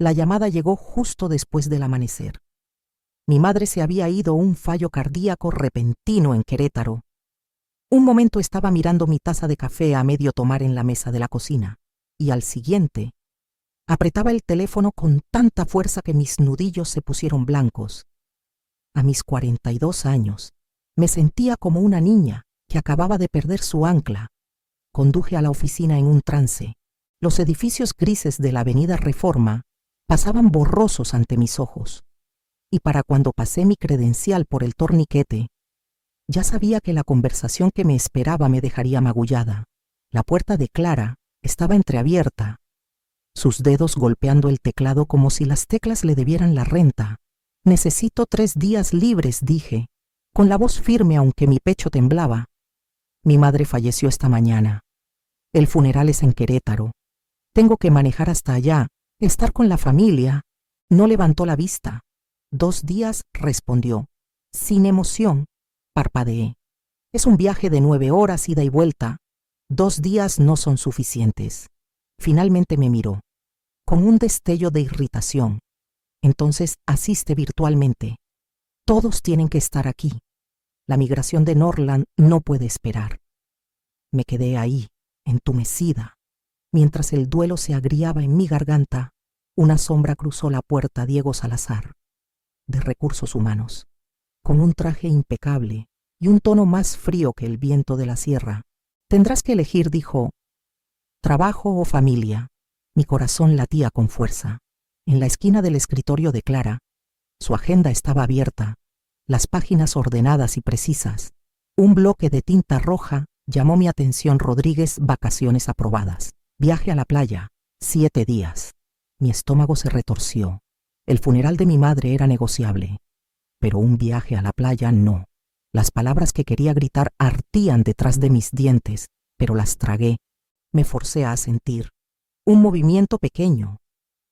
La llamada llegó justo después del amanecer. Mi madre se había ido a un fallo cardíaco repentino en Querétaro. Un momento estaba mirando mi taza de café a medio tomar en la mesa de la cocina, y al siguiente, apretaba el teléfono con tanta fuerza que mis nudillos se pusieron blancos. A mis 42 años, me sentía como una niña que acababa de perder su ancla. Conduje a la oficina en un trance. Los edificios grises de la Avenida Reforma pasaban borrosos ante mis ojos. Y para cuando pasé mi credencial por el torniquete, ya sabía que la conversación que me esperaba me dejaría magullada. La puerta de Clara estaba entreabierta, sus dedos golpeando el teclado como si las teclas le debieran la renta. «Necesito 3 días libres», dije, con la voz firme aunque mi pecho temblaba. Mi madre falleció esta mañana. El funeral es en Querétaro. Tengo que manejar hasta allá, estar con la familia. No levantó la vista. 2 días, respondió. Sin emoción, parpadeé. Es un viaje de 9 horas ida y vuelta. 2 días no son suficientes. Finalmente me miró, con un destello de irritación. Entonces asiste virtualmente. Todos tienen que estar aquí. La migración de Norland no puede esperar. Me quedé ahí, entumecida. Mientras el duelo se agriaba en mi garganta, una sombra cruzó la puerta. Diego Salazar, de Recursos Humanos, con un traje impecable y un tono más frío que el viento de la sierra. «Tendrás que elegir», dijo. «Trabajo o familia». Mi corazón latía con fuerza. En la esquina del escritorio de Clara, su agenda estaba abierta, las páginas ordenadas y precisas. Un bloque de tinta roja llamó mi atención. Rodríguez, vacaciones aprobadas. Viaje a la playa, 7 días. Mi estómago se retorció. El funeral de mi madre era negociable, pero un viaje a la playa no. Las palabras que quería gritar ardían detrás de mis dientes, pero las tragué. Me forcé a asentir. Un movimiento pequeño,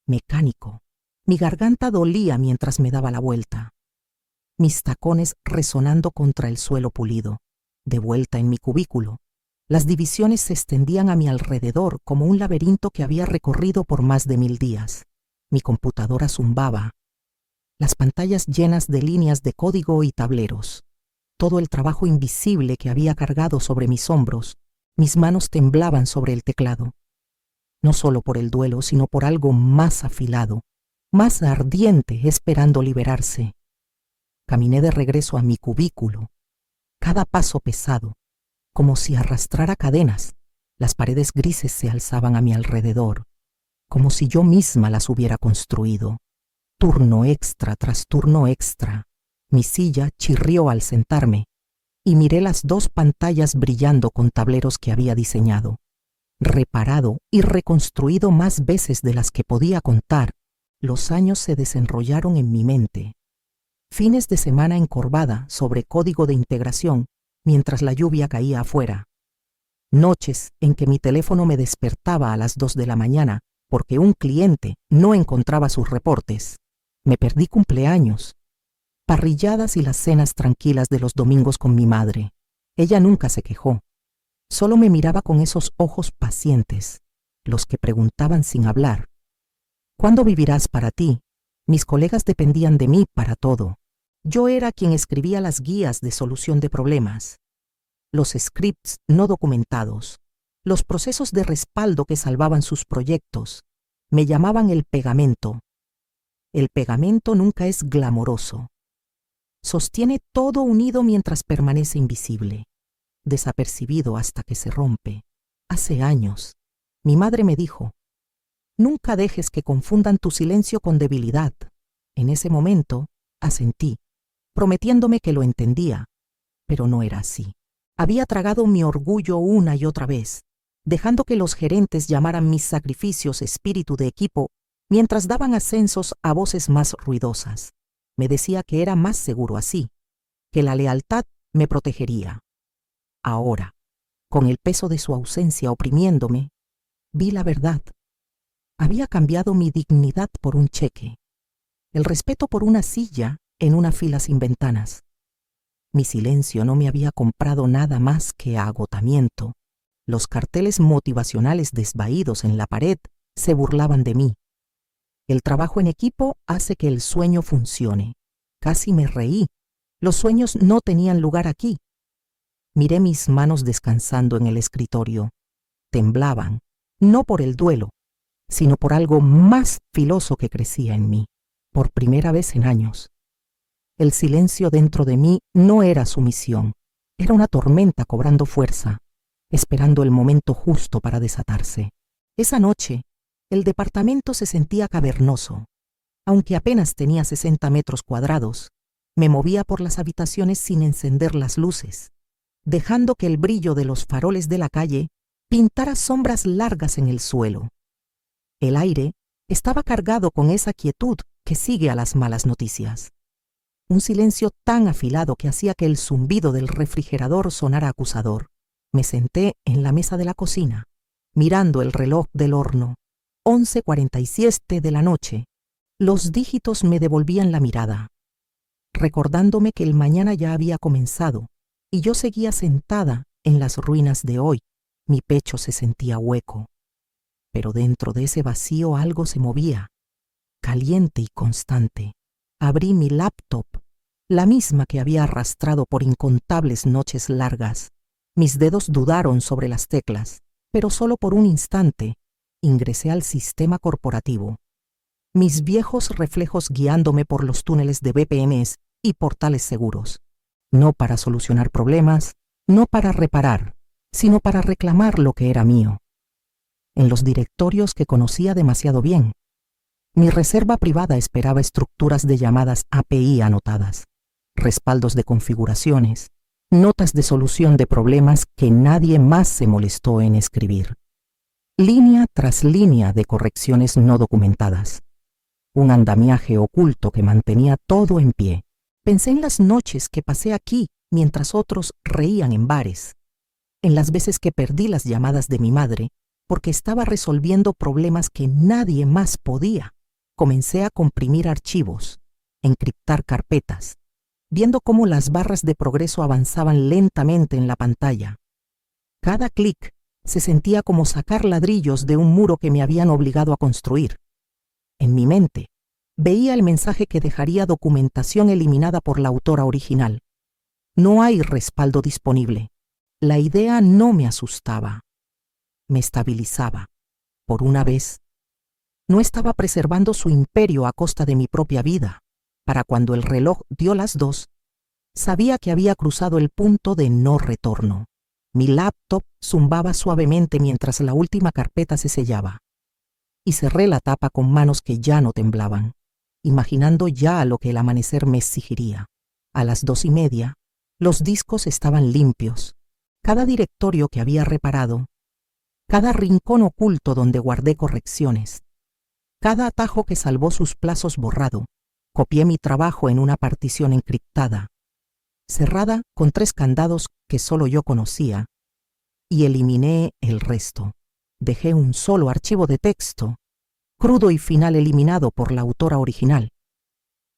mecánico. Mi garganta dolía mientras me daba la vuelta. Mis tacones resonando contra el suelo pulido. De vuelta en mi cubículo, las divisiones se extendían a mi alrededor como un laberinto que había recorrido por más de 1000 días. Mi computadora zumbaba, las pantallas llenas de líneas de código y tableros. Todo el trabajo invisible que había cargado sobre mis hombros. Mis manos temblaban sobre el teclado. No solo por el duelo, sino por algo más afilado, más ardiente, esperando liberarse. Caminé de regreso a mi cubículo, cada paso pesado, como si arrastrara cadenas. Las paredes grises se alzaban a mi alrededor, como si yo misma las hubiera construido. Turno extra tras turno extra. Mi silla chirrió al sentarme, y miré las 2 pantallas brillando con tableros que había diseñado, reparado y reconstruido más veces de las que podía contar. Los años se desenrollaron en mi mente. Fines de semana encorvada sobre código de integración mientras la lluvia caía afuera. Noches en que mi teléfono me despertaba a las 2 de la mañana porque un cliente no encontraba sus reportes. Me perdí cumpleaños, parrilladas y las cenas tranquilas de los domingos con mi madre. Ella nunca se quejó. Solo me miraba con esos ojos pacientes, los que preguntaban sin hablar. «¿Cuándo vivirás para ti?» Mis colegas dependían de mí para todo. Yo era quien escribía las guías de solución de problemas, los scripts no documentados, los procesos de respaldo que salvaban sus proyectos. Me llamaban el pegamento. El pegamento nunca es glamoroso. Sostiene todo unido mientras permanece invisible, desapercibido hasta que se rompe. Hace años, mi madre me dijo: «Nunca dejes que confundan tu silencio con debilidad». En ese momento, asentí, prometiéndome que lo entendía, pero no era así. Había tragado mi orgullo una y otra vez, dejando que los gerentes llamaran mis sacrificios espíritu de equipo mientras daban ascensos a voces más ruidosas. Me decía que era más seguro así, que la lealtad me protegería. Ahora, con el peso de su ausencia oprimiéndome, vi la verdad. Había cambiado mi dignidad por un cheque, el respeto por una silla en una fila sin ventanas. Mi silencio no me había comprado nada más que agotamiento. Los carteles motivacionales desvaídos en la pared se burlaban de mí. El trabajo en equipo hace que el sueño funcione. Casi me reí. Los sueños no tenían lugar aquí. Miré mis manos descansando en el escritorio. Temblaban, no por el duelo, sino por algo más filoso que crecía en mí, por primera vez en años. El silencio dentro de mí no era sumisión, era una tormenta cobrando fuerza, esperando el momento justo para desatarse. Esa noche, el departamento se sentía cavernoso. Aunque apenas tenía 60 metros cuadrados, me movía por las habitaciones sin encender las luces, dejando que el brillo de los faroles de la calle pintara sombras largas en el suelo. El aire estaba cargado con esa quietud que sigue a las malas noticias. Un silencio tan afilado que hacía que el zumbido del refrigerador sonara acusador. Me senté en la mesa de la cocina, mirando el reloj del horno. 11:47 de la noche. Los dígitos me devolvían la mirada, recordándome que el mañana ya había comenzado y yo seguía sentada en las ruinas de hoy. Mi pecho se sentía hueco, pero dentro de ese vacío algo se movía, caliente y constante. Abrí mi laptop, la misma que había arrastrado por incontables noches largas. Mis dedos dudaron sobre las teclas, pero solo por un instante ingresé al sistema corporativo. Mis viejos reflejos guiándome por los túneles de VPNs y portales seguros. No para solucionar problemas, no para reparar, sino para reclamar lo que era mío. En los directorios que conocía demasiado bien, mi reserva privada esperaba estructuras de llamadas API anotadas, respaldos de configuraciones, notas de solución de problemas que nadie más se molestó en escribir. Línea tras línea de correcciones no documentadas. Un andamiaje oculto que mantenía todo en pie. Pensé en las noches que pasé aquí mientras otros reían en bares, en las veces que perdí las llamadas de mi madre porque estaba resolviendo problemas que nadie más podía. Comencé a comprimir archivos, encriptar carpetas, viendo cómo las barras de progreso avanzaban lentamente en la pantalla. Cada clic se sentía como sacar ladrillos de un muro que me habían obligado a construir. En mi mente, veía el mensaje que dejaría documentación eliminada por la autora original. No hay respaldo disponible. La idea no me asustaba. Me estabilizaba. Por una vez, no estaba preservando su imperio a costa de mi propia vida. Para cuando el reloj dio las 2, sabía que había cruzado el punto de no retorno. Mi laptop zumbaba suavemente mientras la última carpeta se sellaba. Y cerré la tapa con manos que ya no temblaban, imaginando ya lo que el amanecer me exigiría. A las 2:30, los discos estaban limpios. Cada directorio que había reparado, cada rincón oculto donde guardé correcciones, cada atajo que salvó sus plazos borrado. Copié mi trabajo en una partición encriptada, cerrada con 3 candados que solo yo conocía, y eliminé el resto. Dejé un solo archivo de texto, crudo y final eliminado por la autora original.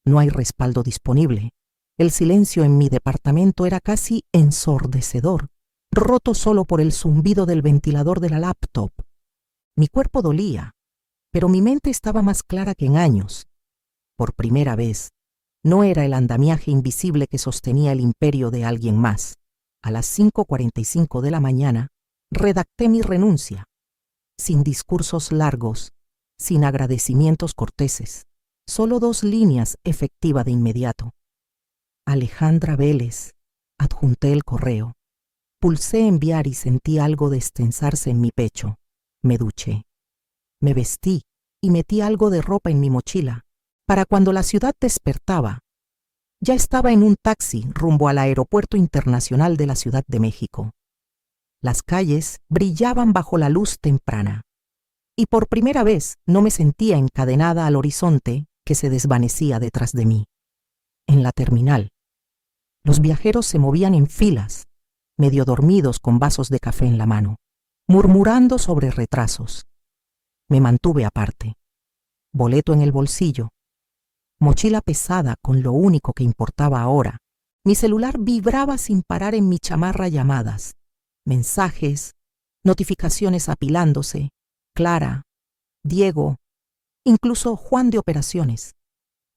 No hay respaldo disponible. El silencio en mi departamento era casi ensordecedor, roto solo por el zumbido del ventilador de la laptop. Mi cuerpo dolía, pero mi mente estaba más clara que en años. Por primera vez, no era el andamiaje invisible que sostenía el imperio de alguien más. A las 5:45 de la mañana, redacté mi renuncia, sin discursos largos, sin agradecimientos corteses, solo 2 líneas efectiva de inmediato. Alejandra Vélez. Adjunté el correo. Pulsé enviar y sentí algo destensarse en mi pecho. Me duché. Me vestí y metí algo de ropa en mi mochila. Para cuando la ciudad despertaba, ya estaba en un taxi rumbo al Aeropuerto Internacional de la Ciudad de México. Las calles brillaban bajo la luz temprana, y por primera vez no me sentía encadenada al horizonte que se desvanecía detrás de mí. En la terminal, los viajeros se movían en filas, medio dormidos con vasos de café en la mano, murmurando sobre retrasos. Me mantuve aparte, boleto en el bolsillo, mochila pesada con lo único que importaba ahora. Mi celular vibraba sin parar en mi chamarra llamadas, mensajes, notificaciones apilándose. Clara, Diego, incluso Juan de Operaciones.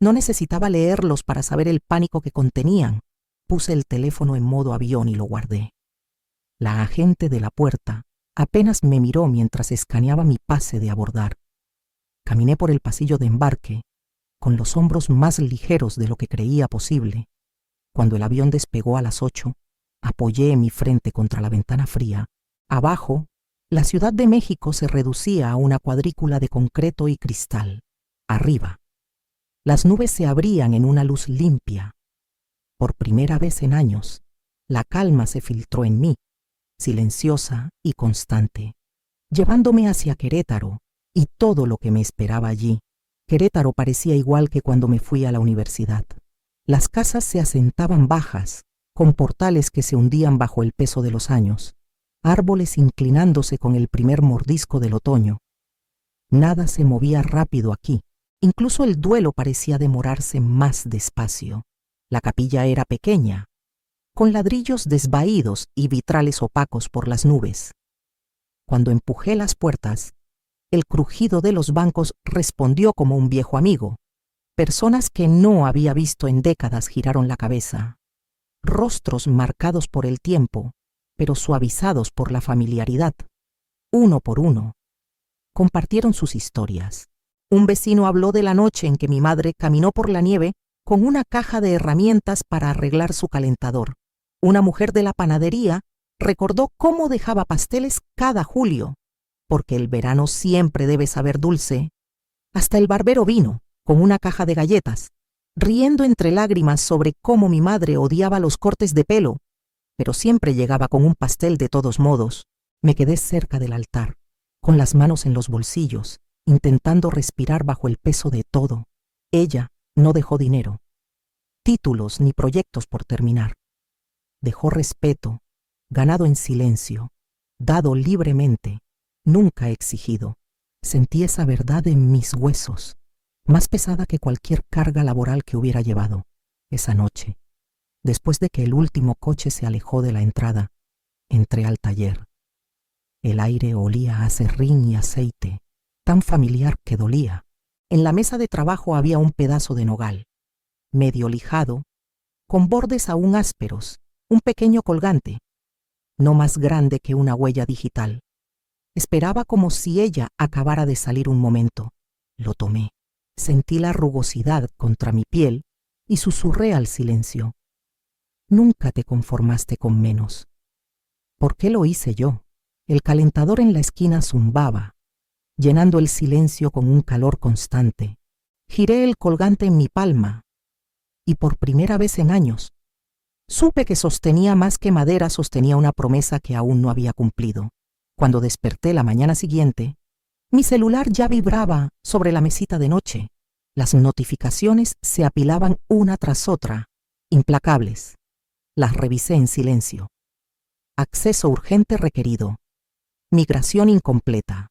No necesitaba leerlos para saber el pánico que contenían. Puse el teléfono en modo avión y lo guardé. La agente de la puerta apenas me miró mientras escaneaba mi pase de abordar. Caminé por el pasillo de embarque, con los hombros más ligeros de lo que creía posible. Cuando el avión despegó a las 8, apoyé mi frente contra la ventana fría. Abajo, la Ciudad de México se reducía a una cuadrícula de concreto y cristal. Arriba, las nubes se abrían en una luz limpia. Por primera vez en años, la calma se filtró en mí, silenciosa y constante, llevándome hacia Querétaro y todo lo que me esperaba allí. Querétaro parecía igual que cuando me fui a la universidad. Las casas se asentaban bajas, con portales que se hundían bajo el peso de los años, árboles inclinándose con el primer mordisco del otoño. Nada se movía rápido aquí, incluso el duelo parecía demorarse más despacio. La capilla era pequeña, con ladrillos desvaídos y vitrales opacos por las nubes. Cuando empujé las puertas, el crujido de los bancos respondió como un viejo amigo. Personas que no había visto en décadas giraron la cabeza. Rostros marcados por el tiempo, pero suavizados por la familiaridad. Uno por uno, compartieron sus historias. Un vecino habló de la noche en que mi madre caminó por la nieve con una caja de herramientas para arreglar su calentador. Una mujer de la panadería recordó cómo dejaba pasteles cada julio, porque el verano siempre debe saber dulce. Hasta el barbero vino con una caja de galletas, riendo entre lágrimas sobre cómo mi madre odiaba los cortes de pelo, pero siempre llegaba con un pastel de todos modos. Me quedé cerca del altar, con las manos en los bolsillos, intentando respirar bajo el peso de todo. Ella no dejó dinero, títulos ni proyectos por terminar. Dejó respeto, ganado en silencio, dado libremente, nunca exigido. Sentí esa verdad en mis huesos, más pesada que cualquier carga laboral que hubiera llevado. Esa noche, después de que el último coche se alejó de la entrada, entré al taller. El aire olía a serrín y aceite, tan familiar que dolía. En la mesa de trabajo había un pedazo de nogal, medio lijado, con bordes aún ásperos, un pequeño colgante, no más grande que una huella digital. Esperaba como si ella acabara de salir un momento. Lo tomé. Sentí la rugosidad contra mi piel y susurré al silencio. Nunca te conformaste con menos. ¿Por qué lo hice yo? El calentador en la esquina zumbaba, llenando el silencio con un calor constante. Giré el colgante en mi palma y por primera vez en años supe que sostenía más que madera, sostenía una promesa que aún no había cumplido. Cuando desperté la mañana siguiente, mi celular ya vibraba sobre la mesita de noche. Las notificaciones se apilaban una tras otra, implacables. Las revisé en silencio. Acceso urgente requerido. Migración incompleta.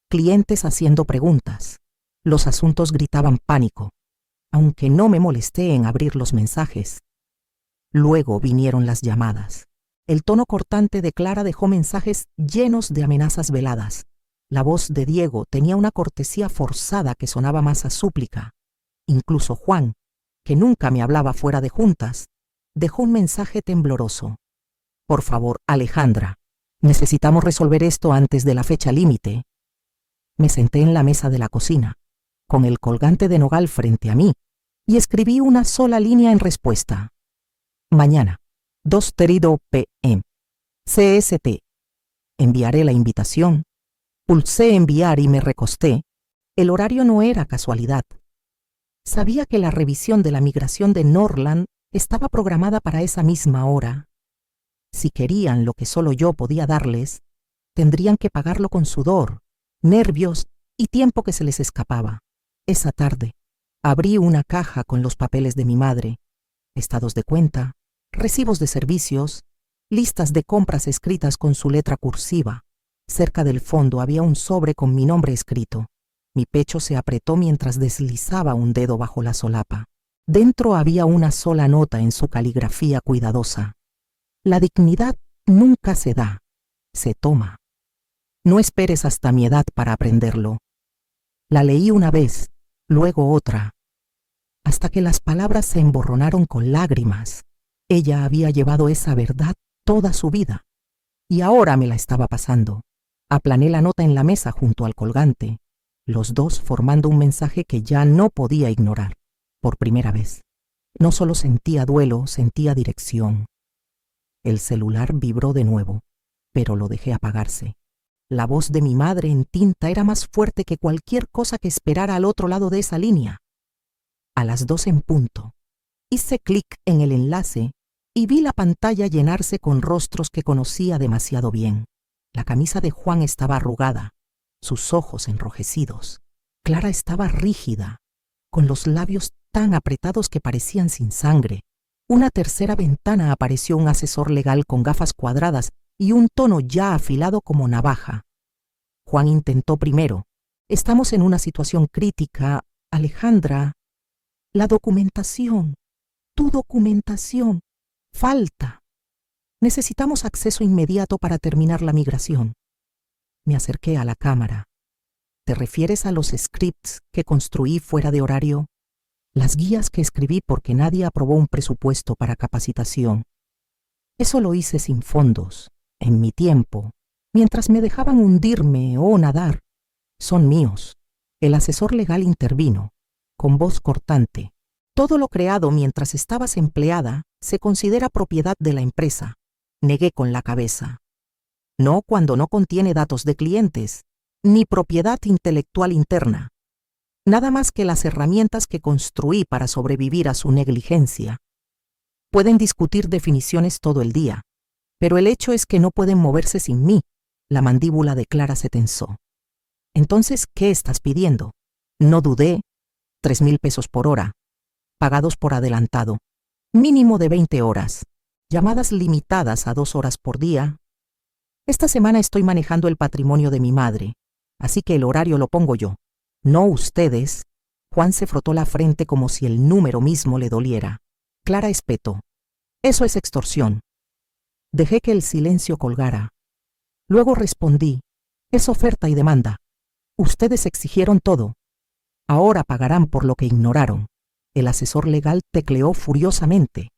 Clientes haciendo preguntas. Los asuntos gritaban pánico, aunque no me molesté en abrir los mensajes. Luego vinieron las llamadas. El tono cortante de Clara dejó mensajes llenos de amenazas veladas. La voz de Diego tenía una cortesía forzada que sonaba más a súplica. Incluso Juan, que nunca me hablaba fuera de juntas, dejó un mensaje tembloroso. Por favor, Alejandra, necesitamos resolver esto antes de la fecha límite. Me senté en la mesa de la cocina, con el colgante de nogal frente a mí, y escribí una sola línea en respuesta. Mañana, 2:30 p.m. CST. Enviaré la invitación. Pulsé enviar y me recosté. El horario no era casualidad. Sabía que la revisión de la migración de Norland estaba programada para esa misma hora. Si querían lo que solo yo podía darles, tendrían que pagarlo con sudor, nervios y tiempo que se les escapaba. Esa tarde, abrí una caja con los papeles de mi madre, estados de cuenta, recibos de servicios, listas de compras escritas con su letra cursiva. Cerca del fondo había un sobre con mi nombre escrito. Mi pecho se apretó mientras deslizaba un dedo bajo la solapa. Dentro había una sola nota en su caligrafía cuidadosa. La dignidad nunca se da, se toma. No esperes hasta mi edad para aprenderlo. La leí una vez, luego otra, hasta que las palabras se emborronaron con lágrimas. Ella había llevado esa verdad toda su vida, y ahora me la estaba pasando. Aplané la nota en la mesa junto al colgante, los dos formando un mensaje que ya no podía ignorar. Por primera vez, no solo sentía duelo, sentía dirección. El celular vibró de nuevo, pero lo dejé apagarse. La voz de mi madre en tinta era más fuerte que cualquier cosa que esperara al otro lado de esa línea. A las 2 en punto, hice clic en el enlace y vi la pantalla llenarse con rostros que conocía demasiado bien. La camisa de Juan estaba arrugada, sus ojos enrojecidos. Clara estaba rígida, con los labios tan apretados que parecían sin sangre. Una tercera ventana apareció un asesor legal con gafas cuadradas y un tono ya afilado como navaja. Juan intentó primero. Estamos en una situación crítica, Alejandra. La documentación, tu documentación, falta. Necesitamos acceso inmediato para terminar la migración. Me acerqué a la cámara. ¿Te refieres a los scripts que construí fuera de horario? Las guías que escribí porque nadie aprobó un presupuesto para capacitación. Eso lo hice sin fondos, en mi tiempo, mientras me dejaban hundirme o nadar. Son míos. El asesor legal intervino, con voz cortante. Todo lo creado mientras estabas empleada se considera propiedad de la empresa. Negué con la cabeza. No cuando no contiene datos de clientes, ni propiedad intelectual interna. Nada más que las herramientas que construí para sobrevivir a su negligencia. Pueden discutir definiciones todo el día, pero el hecho es que no pueden moverse sin mí. La mandíbula de Clara se tensó. Entonces, ¿qué estás pidiendo? No dudé. 3,000 pesos por hora, pagados por adelantado, mínimo de 20 horas, llamadas limitadas a 2 horas por día. Esta semana estoy manejando el patrimonio de mi madre, así que el horario lo pongo yo, no ustedes. Juan se frotó la frente como si el número mismo le doliera. Clara espetó. Eso es extorsión. Dejé que el silencio colgara. Luego respondí. Es oferta y demanda. Ustedes exigieron todo. Ahora pagarán por lo que ignoraron. El asesor legal tecleó furiosamente.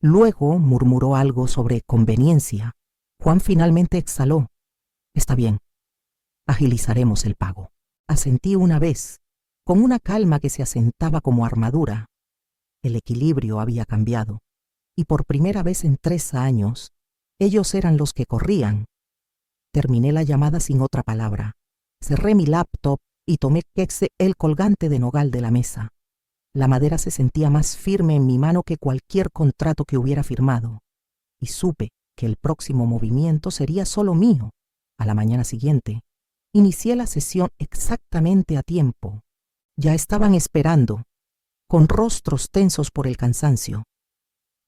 Luego murmuró algo sobre conveniencia. Juan finalmente exhaló. Está bien. Agilizaremos el pago. Asentí una vez, con una calma que se asentaba como armadura. El equilibrio había cambiado, y por primera vez en 3 años, ellos eran los que corrían. Terminé la llamada sin otra palabra. Cerré mi laptop y tomé el colgante de nogal de la mesa. La madera se sentía más firme en mi mano que cualquier contrato que hubiera firmado, y supe que el próximo movimiento sería solo mío. A la mañana siguiente, inicié la sesión exactamente a tiempo. Ya estaban esperando, con rostros tensos por el cansancio,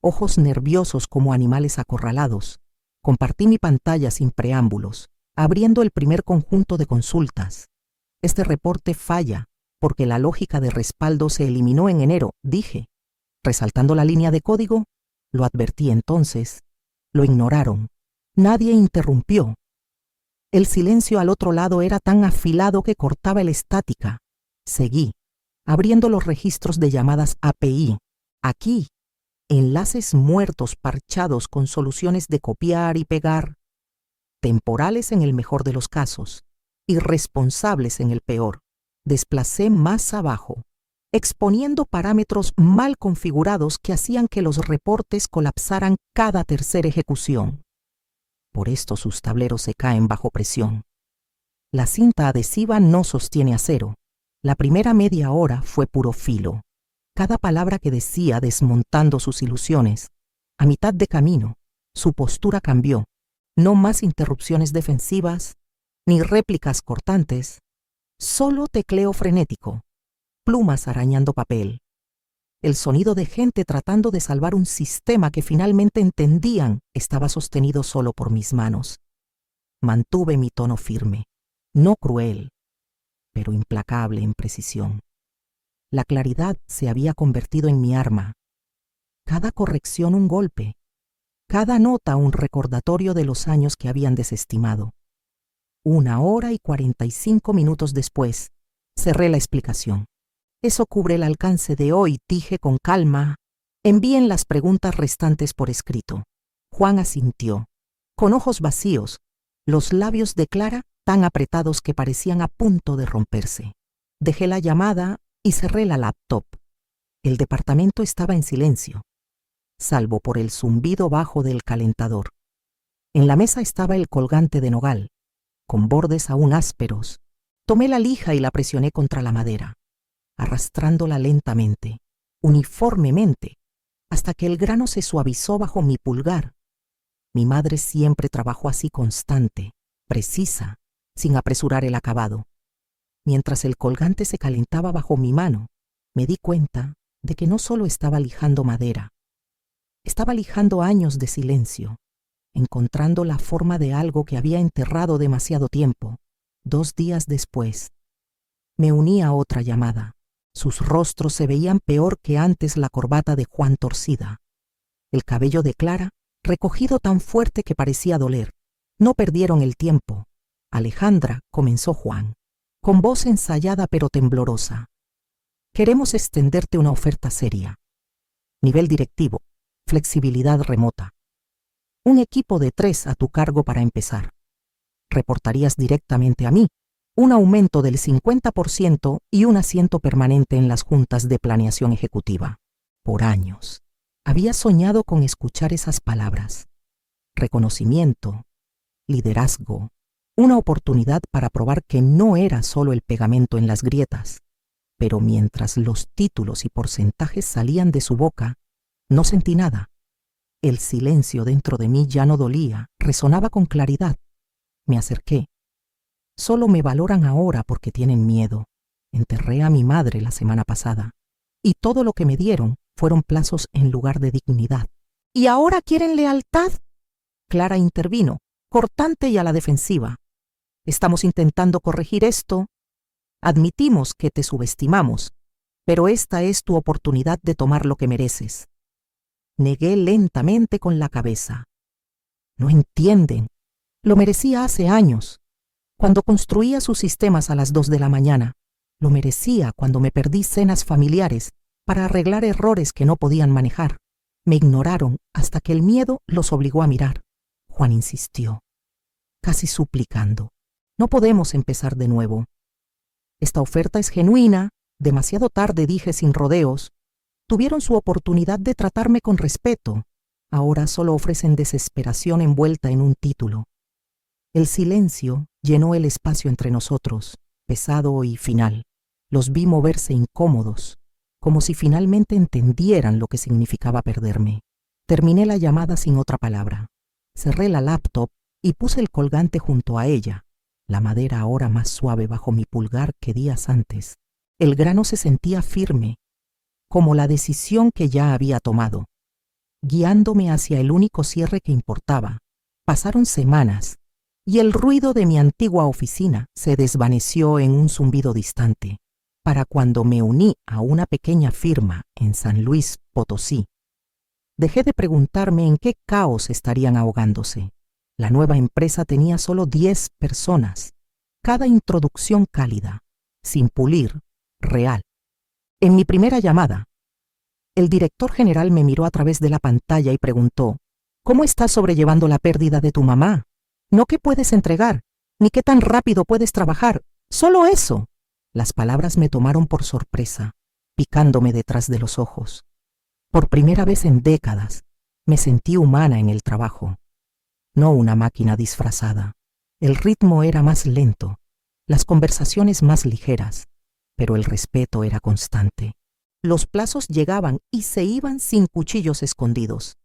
ojos nerviosos como animales acorralados. Compartí mi pantalla sin preámbulos, abriendo el primer conjunto de consultas. Este reporte falla porque la lógica de respaldo se eliminó en enero, dije. Resaltando la línea de código, lo advertí entonces. Lo ignoraron. Nadie interrumpió. El silencio al otro lado era tan afilado que cortaba la estática. Seguí, abriendo los registros de llamadas API. Aquí, enlaces muertos parchados con soluciones de copiar y pegar, temporales en el mejor de los casos, irresponsables en el peor. Desplacé más abajo, exponiendo parámetros mal configurados que hacían que los reportes colapsaran cada tercera ejecución. Por esto sus tableros se caen bajo presión. La cinta adhesiva no sostiene acero. La primera media hora fue puro filo. Cada palabra que decía desmontando sus ilusiones. A mitad de camino, su postura cambió. No más interrupciones defensivas, ni réplicas cortantes. Solo tecleo frenético, plumas arañando papel. El sonido de gente tratando de salvar un sistema que finalmente entendían estaba sostenido solo por mis manos. Mantuve mi tono firme, no cruel, pero implacable en precisión. La claridad se había convertido en mi arma. Cada corrección un golpe, cada nota un recordatorio de los años que habían desestimado. 1 hora y 45 minutos después, Cerré la explicación. Eso cubre el alcance de hoy, dije con calma. Envíen las preguntas restantes por escrito. Juan asintió, con ojos vacíos, los labios de Clara tan apretados que parecían a punto de romperse. Dejé la llamada y cerré la laptop. El departamento estaba en silencio, salvo por el zumbido bajo del calentador. En la mesa estaba el colgante de nogal, con bordes aún ásperos. Tomé la lija y la presioné contra la madera, arrastrándola lentamente, uniformemente, hasta que el grano se suavizó bajo mi pulgar. Mi madre siempre trabajó así, constante, precisa, sin apresurar el acabado. Mientras el colgante se calentaba bajo mi mano, me di cuenta de que no solo estaba lijando madera, estaba lijando años de silencio, encontrando la forma de algo que había enterrado demasiado tiempo. 2 días después, me uní a otra llamada. Sus rostros se veían peor que antes, la corbata de Juan torcida, el cabello de Clara recogido tan fuerte que parecía doler. No perdieron el tiempo. Alejandra, comenzó Juan, con voz ensayada pero temblorosa. Queremos extenderte una oferta seria. Nivel directivo, flexibilidad remota. Un equipo de 3 a tu cargo para empezar. Reportarías directamente a mí, un aumento del 50% y un asiento permanente en las juntas de planeación ejecutiva. Por años, había soñado con escuchar esas palabras. Reconocimiento, liderazgo, una oportunidad para probar que no era solo el pegamento en las grietas. Pero mientras los títulos y porcentajes salían de su boca, no sentí nada. El silencio dentro de mí ya no dolía, resonaba con claridad. Me acerqué. Solo me valoran ahora porque tienen miedo. Enterré a mi madre la semana pasada, y todo lo que me dieron fueron plazos en lugar de dignidad. ¿Y ahora quieren lealtad? Clara intervino, cortante y a la defensiva. Estamos intentando corregir esto. Admitimos que te subestimamos, pero esta es tu oportunidad de tomar lo que mereces. Negué lentamente con la cabeza. No entienden. Lo merecía hace años, cuando construía sus sistemas a las 2 de la mañana. Lo merecía cuando me perdí cenas familiares para arreglar errores que no podían manejar. Me ignoraron hasta que el miedo los obligó a mirar. Juan insistió, casi suplicando. No podemos empezar de nuevo. Esta oferta es genuina. Demasiado tarde, dije sin rodeos. Tuvieron su oportunidad de tratarme con respeto. Ahora solo ofrecen desesperación envuelta en un título. El silencio llenó el espacio entre nosotros, pesado y final. Los vi moverse incómodos, como si finalmente entendieran lo que significaba perderme. Terminé la llamada sin otra palabra. Cerré la laptop y puse el colgante junto a ella, la madera ahora más suave bajo mi pulgar que días antes. El grano se sentía firme, como la decisión que ya había tomado, guiándome hacia el único cierre que importaba. Pasaron semanas, y el ruido de mi antigua oficina se desvaneció en un zumbido distante, para cuando me uní a una pequeña firma en San Luis Potosí. Dejé de preguntarme en qué caos estarían ahogándose. La nueva empresa tenía solo 10 personas, cada introducción cálida, sin pulir, real. En mi primera llamada, el director general me miró a través de la pantalla y preguntó, ¿cómo estás sobrellevando la pérdida de tu mamá? No qué puedes entregar, ni qué tan rápido puedes trabajar, solo eso. Las palabras me tomaron por sorpresa, picándome detrás de los ojos. Por primera vez en décadas, me sentí humana en el trabajo, no una máquina disfrazada. El ritmo era más lento, las conversaciones más ligeras, pero el respeto era constante. Los plazos llegaban y se iban sin cuchillos escondidos.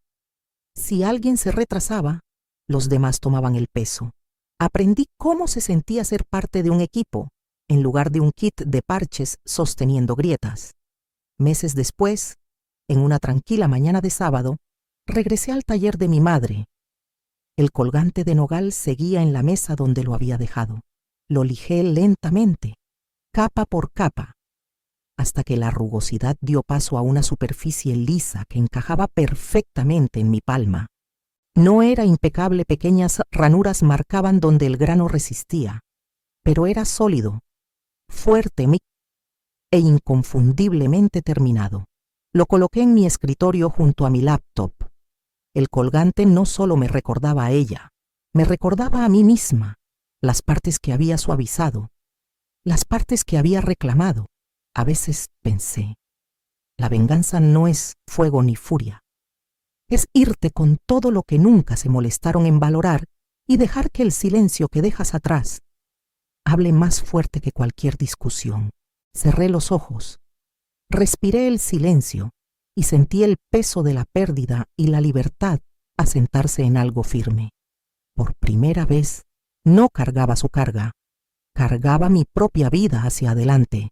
Si alguien se retrasaba, los demás tomaban el peso. Aprendí cómo se sentía ser parte de un equipo, en lugar de un kit de parches sosteniendo grietas. Meses después, en una tranquila mañana de sábado, regresé al taller de mi madre. El colgante de nogal seguía en la mesa donde lo había dejado. Lo lijé lentamente, capa por capa, hasta que la rugosidad dio paso a una superficie lisa que encajaba perfectamente en mi palma. No era impecable, pequeñas ranuras marcaban donde el grano resistía, pero era sólido, fuerte e inconfundiblemente terminado. Lo coloqué en mi escritorio junto a mi laptop. El colgante no solo me recordaba a ella, me recordaba a mí misma, las partes que había suavizado, las partes que había reclamado. A veces pensé, la venganza no es fuego ni furia. Es irte con todo lo que nunca se molestaron en valorar y dejar que el silencio que dejas atrás hable más fuerte que cualquier discusión. Cerré los ojos, respiré el silencio y sentí el peso de la pérdida y la libertad asentarse en algo firme. Por primera vez, no cargaba su carga, cargaba mi propia vida hacia adelante.